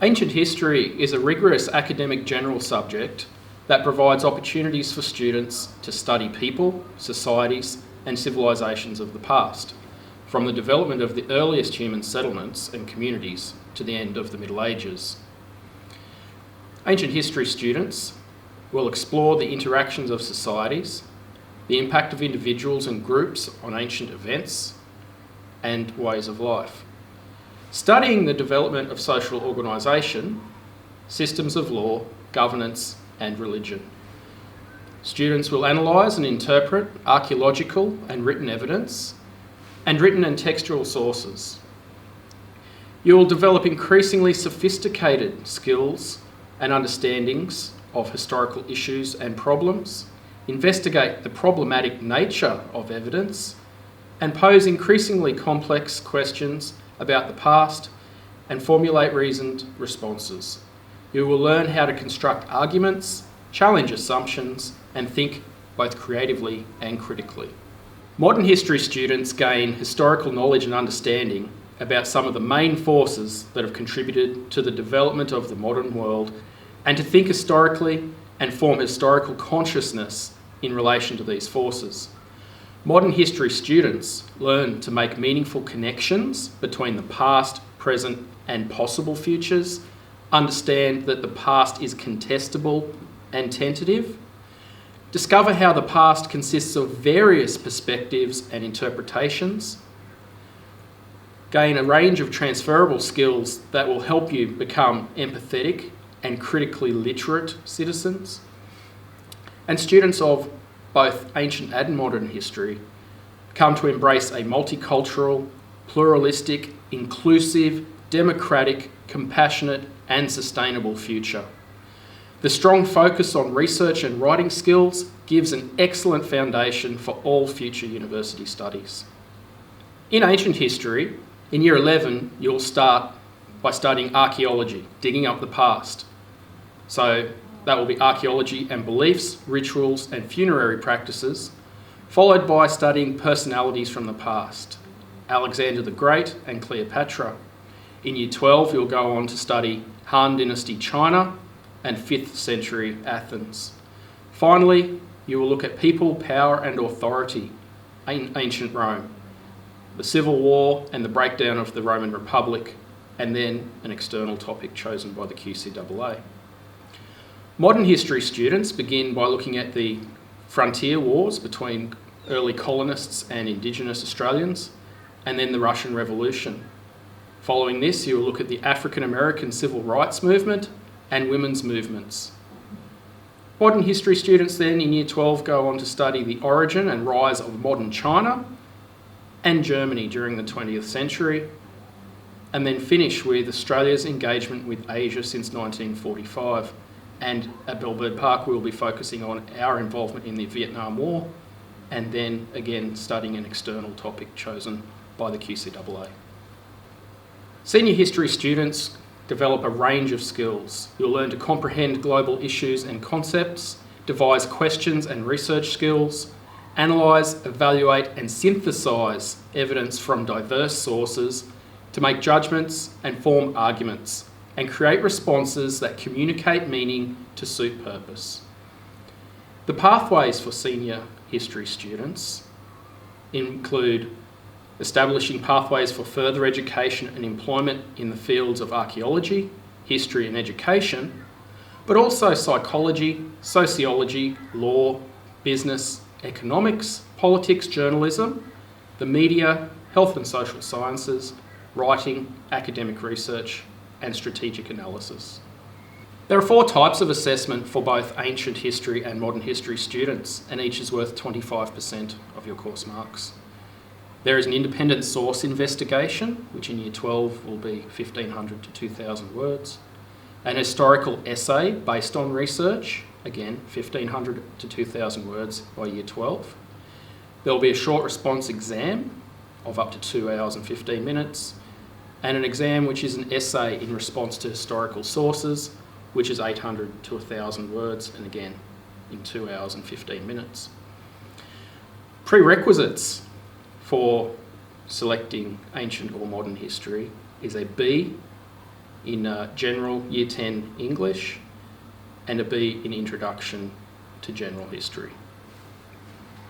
Ancient history is a rigorous academic general subject that provides opportunities for students to study people, societies, and civilisations of the past, from the development of the earliest human settlements and communities to the end of the Middle Ages. Ancient history students will explore the interactions of societies, the impact of individuals and groups on ancient events and ways of life. Studying the development of social organisation, systems of law, governance and religion. Students will analyse and interpret archaeological and written evidence and written and textual sources. You will develop increasingly sophisticated skills and understandings of historical issues and problems, investigate the problematic nature of evidence, and pose increasingly complex questions about the past and formulate reasoned responses. You will learn how to construct arguments, challenge assumptions, and think both creatively and critically. Modern history students gain historical knowledge and understanding about some of the main forces that have contributed to the development of the modern world, and to think historically and form historical consciousness in relation to these forces. Modern history students learn to make meaningful connections between the past, present, and possible futures, understand that the past is contestable and tentative, discover how the past consists of various perspectives and interpretations, gain a range of transferable skills that will help you become empathetic and critically literate citizens. And students of both ancient and modern history come to embrace a multicultural, pluralistic, inclusive, democratic, compassionate and sustainable future. The strong focus on research and writing skills gives an excellent foundation for all future university studies. In ancient history, in Year 11, you'll start by studying archaeology, digging up the past. So that will be archaeology and beliefs, rituals and funerary practices, followed by studying personalities from the past, Alexander the Great and Cleopatra. In Year 12, you'll go on to study Han Dynasty China and 5th century Athens. Finally, you will look at people, power and authority in ancient Rome, the Civil War and the breakdown of the Roman Republic, and then an external topic chosen by the QCAA. Modern history students begin by looking at the frontier wars between early colonists and Indigenous Australians, and then the Russian Revolution. Following this, you will look at the African American civil rights movement and women's movements. Modern history students then in Year 12 go on to study the origin and rise of modern China and Germany during the 20th century, and then finish with Australia's engagement with Asia since 1945. And at Bellbird Park, we'll be focusing on our involvement in the Vietnam War, and then again studying an external topic chosen by the QCAA. Senior history students develop a range of skills. You'll learn to comprehend global issues and concepts, devise questions and research skills, analyse, evaluate and synthesise evidence from diverse sources to make judgments and form arguments, and create responses that communicate meaning to suit purpose. The pathways for senior history students include establishing pathways for further education and employment in the fields of archaeology, history and education, but also psychology, sociology, law, business, economics, politics, journalism, the media, health and social sciences, writing, academic research, and strategic analysis. There are 4 types of assessment for both ancient history and modern history students, and each is worth 25% of your course marks. There is an independent source investigation, which in Year 12 will be 1,500 to 2,000 words. An historical essay based on research, again 1,500 to 2,000 words by Year 12. There will be a short response exam of up to 2 hours and 15 minutes, and an exam which is an essay in response to historical sources, which is 800 to 1,000 words, and again in 2 hours and 15 minutes. Prerequisites for selecting ancient or modern history is a B in General Year 10 English and a B in Introduction to General History.